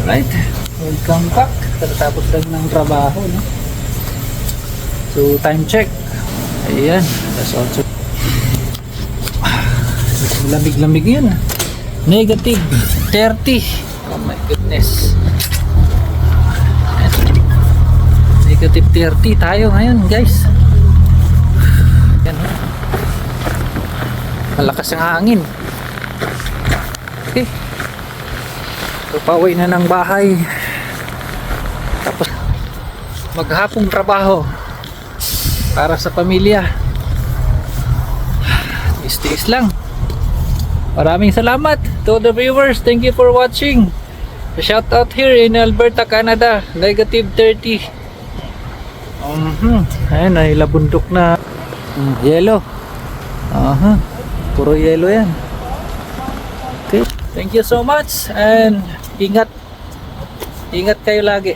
Alright, welcome back. Tapos lang ng trabaho, no? So, time check. Ayan, that's also lamig-lamig yun. Negative 30. Oh my goodness. Negative 30 tayo ngayon, guys. Yan, no? Malakas ang hangin. Okay. So, pauwi na ng bahay. Tapos maghapong trabaho para sa pamilya. Tiis-tiis lang. Maraming salamat to the viewers. Thank you for watching. Shout out here in Alberta, Canada. Negative 30. Ayan, nahilabundok na yellow. Puro yellow yan. Okay. Thank you so much and ingat kayo lagi.